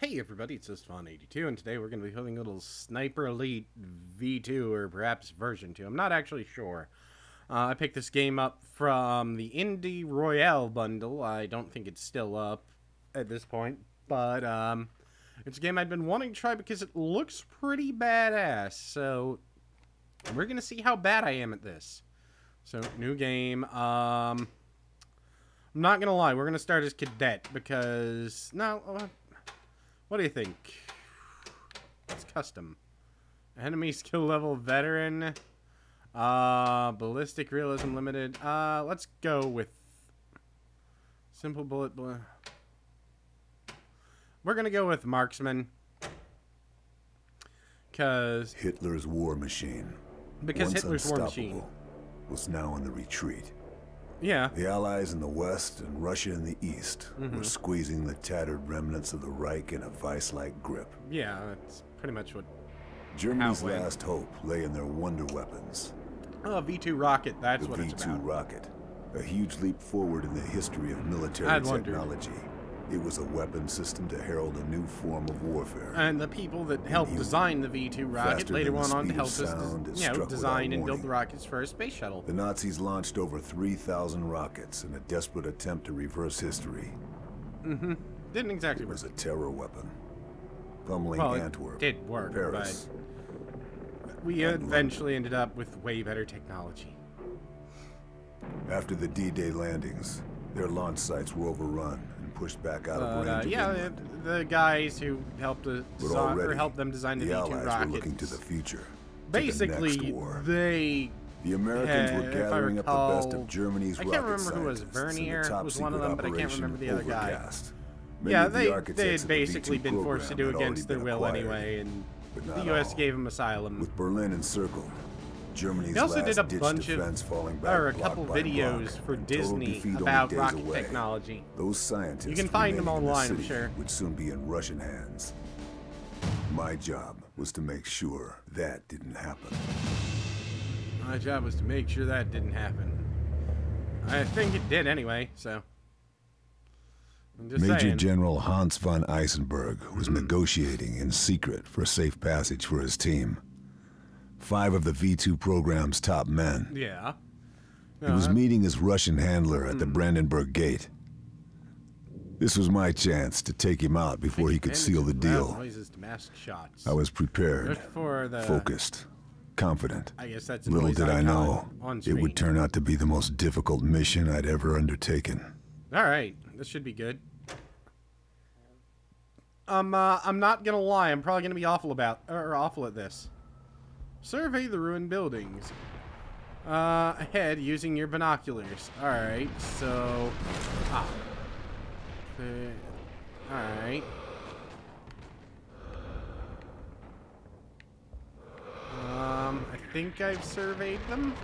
Hey everybody, it's Fun82, and today we're going to be playing a little Sniper Elite V2, or perhaps version 2. I'm not actually sure. I picked this game up from the Indie Royale Bundle. I don't think it's still up at this point, but it's a game I've been wanting to try because it looks pretty badass. So we're going to see how bad I am at this. So, new game. I'm not going to lie, we're going to start as Cadet because... what do you think? It's custom. Enemy skill level veteran. Ballistic realism limited. Let's go with simple bullet. We're gonna go with marksman. Cause Hitler's war machine. Because once Hitler's war machine was now in the retreat. Yeah. The Allies in the west and Russia in the east were squeezing the tattered remnants of the Reich in a vice-like grip. Yeah, that's pretty much what... Germany's last hope lay in their wonder weapons. Oh, V2 rocket, that's what it's about. The V2 rocket. A huge leap forward in the history of military technology. It was a weapon system to herald a new form of warfare. And the people that helped design the V2 rocket later went on to help us design and build the rockets for a space shuttle. The Nazis launched over 3,000 rockets in a desperate attempt to reverse history. Didn't exactly work. It was a terror weapon. Pummeling Antwerp, it did work, Paris, but we eventually ended up with way better technology. After the D-Day landings, their launch sites were overrun and pushed back out of range. Yeah, the guys who helped design, or helped them design the V2 rocket. Were looking to the future. Basically, the Americans were gathering up the best of Germany's rocket I can't remember who was Vernier was one of them, but I can't remember the other guy. Many yeah, of the they had of the basically V2 been forced to do program against their had will already been anyway, acquired, and but the not U.S. all. gave them asylum. With Berlin encircled, Germany's They also did a last-ditch bunch defense falling of, back or a block couple by videos block, for and total Disney defeat about only days rocket away. technology. Those scientists You can find them remaining in the online, I'm city sure. would soon be in Russian hands. My job was to make sure that didn't happen. My job was to make sure that didn't happen. I think it did anyway, so... I'm just Major saying. General Hans von Eisenberg was negotiating in secret for a safe passage for his team. 5 of the V2 program's top men. Yeah. He was meeting his Russian handler at the Brandenburg Gate. This was my chance to take him out before he could seal the deal. Shots. I was prepared, for the, focused, confident. I guess that's Little did I know, it would turn out to be the most difficult mission I'd ever undertaken. Alright, this should be good. I'm not gonna lie, I'm probably gonna be awful at this. Survey the ruined buildings. Ahead using your binoculars. Alright, so... Alright. I think I've surveyed them.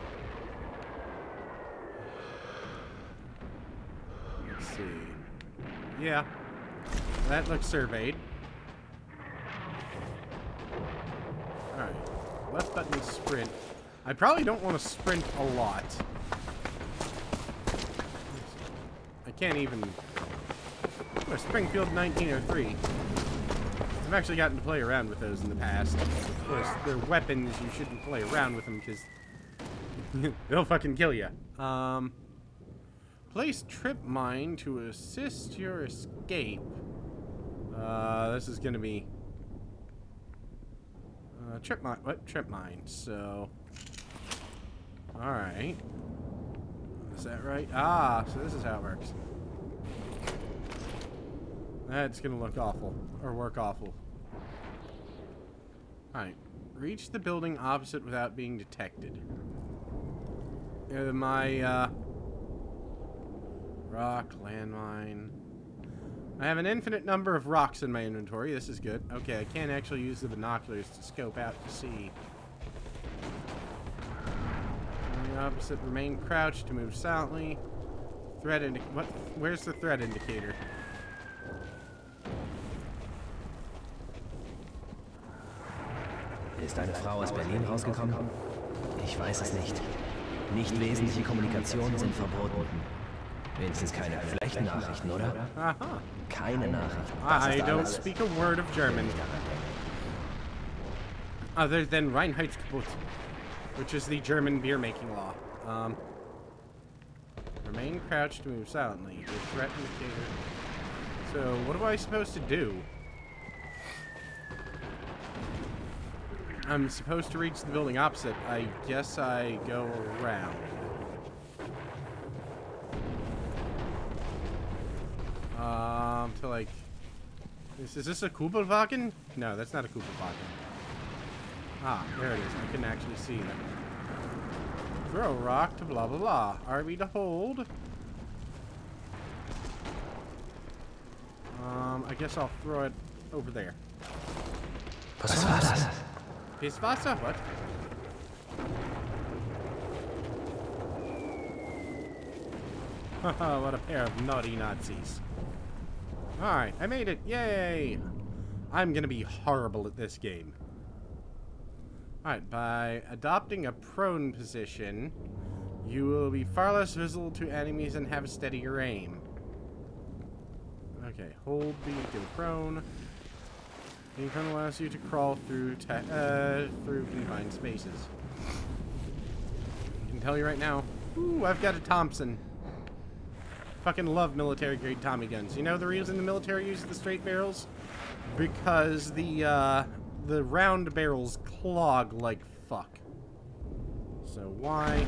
Let's see. Yeah. That looks surveyed. Alright. Left button sprint. I probably don't want to sprint a lot. I can't even... Oh, Springfield 1903. I've actually gotten to play around with those in the past. Of course, they're weapons. You shouldn't play around with them because they'll fucking kill you. Place trip mine to assist your escape. This is gonna be trip mine. What trip mine? So, all right. Is that right? Ah, so this is how it works. That's gonna look awful, or work awful. Alright. Reach the building opposite without being detected. My, rock, landmine. I have an infinite number of rocks in my inventory. This is good. Okay, I can't actually use the binoculars to scope out to see. On the opposite, remain crouched to move silently. Threat indicator. Where's the threat indicator? Ist eine Frau aus Berlin rausgekommen? Ich weiß es nicht. Nicht wesentliche Kommunikationen sind verboten. Wenigstens keine schlechten Nachrichten, oder? Aha. Keine Nachrichten. I don't speak a word of German. Other than Reinheitsgebot, which is the German beer-making law. Remain crouched to move silently. Your threat indicator. So, what am I supposed to do? I'm supposed to reach the building opposite. I guess I go around. To like... Is this a Kugelwagen? No, that's not a Kugelwagen. Ah, there it is. I can actually see them. Throw a rock to blah blah blah. RB to hold. I guess I'll throw it over there. Was war das? Pisswasser? What? Haha, what a pair of naughty Nazis. Alright, I made it. Yay! I'm gonna be horrible at this game. Alright, by adopting a prone position, you will be far less visible to enemies and have a steadier aim. Okay, hold B to go prone. Being prone allows you to crawl through confined spaces. I can tell you right now. Ooh, I've got a Thompson. Fucking love military-grade Tommy guns. You know the reason the military uses the straight barrels? Because the round barrels clog like fuck. So why?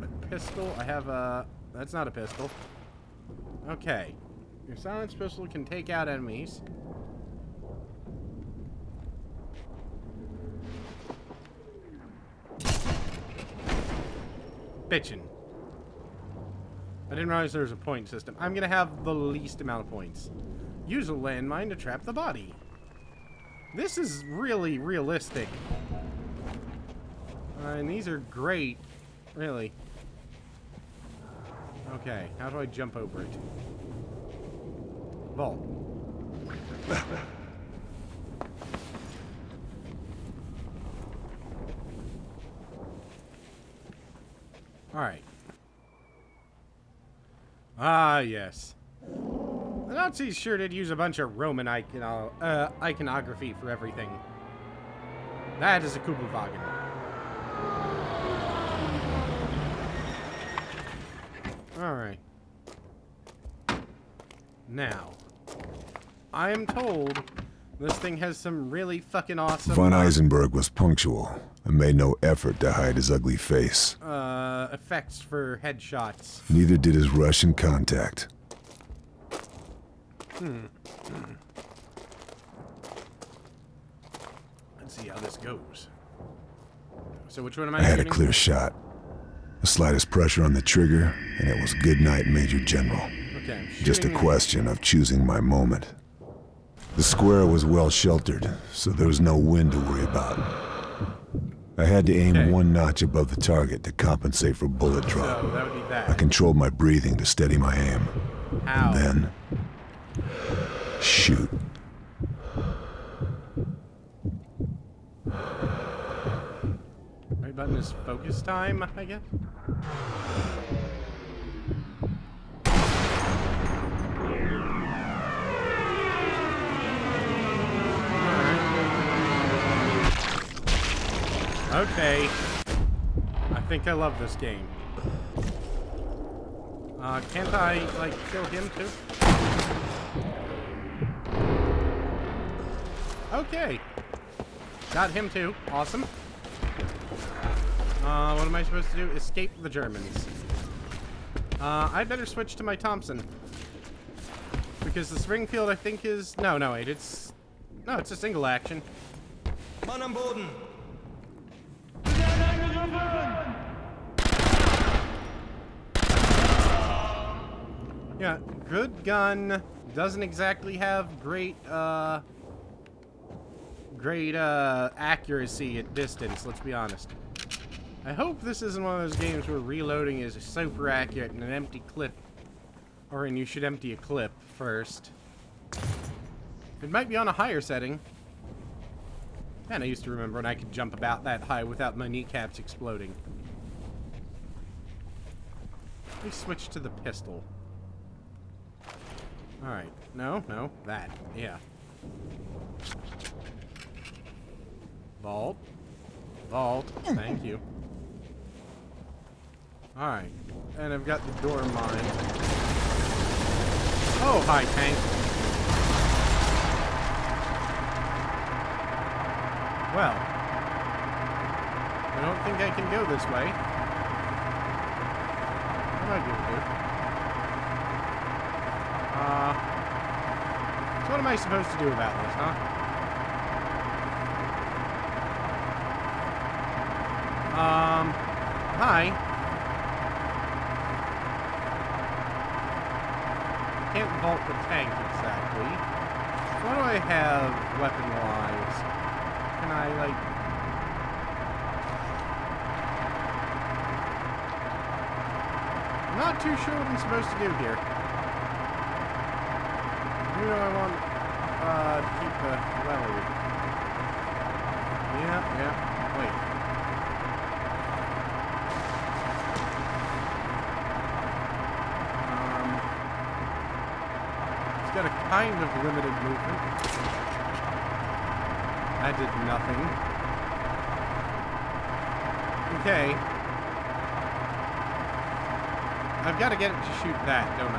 A pistol. I have a... That's not a pistol. Okay. Your silence pistol can take out enemies. Bitchin'. I didn't realize there was a point system. I'm gonna have the least amount of points. Use a landmine to trap the body. This is really realistic. And these are great. Really. Okay, how do I jump over it? Vault. Alright. Ah, yes. The Nazis sure did use a bunch of Roman iconography for everything. That is a Kugelwagen. Alright. Now, I am told this thing has some really fucking awesome... Von Eisenberg was punctual and made no effort to hide his ugly face. Effects for headshots. Neither did his Russian contact. Let's see how this goes. So which one am I I had a shooting? clear shot. The slightest pressure on the trigger, and it was good night, Major General. Okay, I'm Just a shooting- question of choosing my moment. The square was well sheltered, so there was no wind to worry about. I had to aim Okay. one notch above the target to compensate for bullet drop. So that would be I that. controlled my breathing to steady my aim. How? Then, shoot. Right button is focus time, I guess. Okay. I think I love this game. Can't I, like, kill him too? Okay. Got him too. Awesome. What am I supposed to do? Escape the Germans. I'd better switch to my Thompson. Because the Springfield, I think, is... No, wait, it's... No, it's a single action. Mann am Boden! Yeah, good gun. Doesn't exactly have great accuracy at distance, let's be honest. I hope this isn't one of those games where reloading is super accurate and an empty clip. Or and you should empty a clip first. It might be on a higher setting. And I used to remember when I could jump about that high without my kneecaps exploding. Let me switch to the pistol. Alright. No, no. That. Yeah. Vault. Vault. Thank you. Alright. And I've got the door mine. Oh, hi, tank. Well. I don't think I can go this way. I might be able to. So what am I supposed to do about this, huh? Hi. Can't vault the tank exactly. So what do I have weapon-wise? Can I, like... I'm not too sure what I'm supposed to do here. You know I want, to keep the lever. Yeah, wait. It's got a kind of limited movement. That did nothing. Okay. I've got to get it to shoot that, don't I?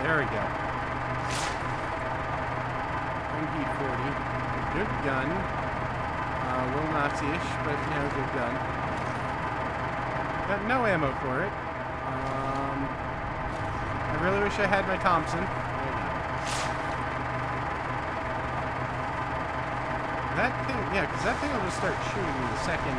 There we go. MP40. Good gun. A little Nazi-ish, but you know, good gun. Got no ammo for it. I really wish I had my Thompson. There you go. That thing, yeah, because that thing will just start shooting the second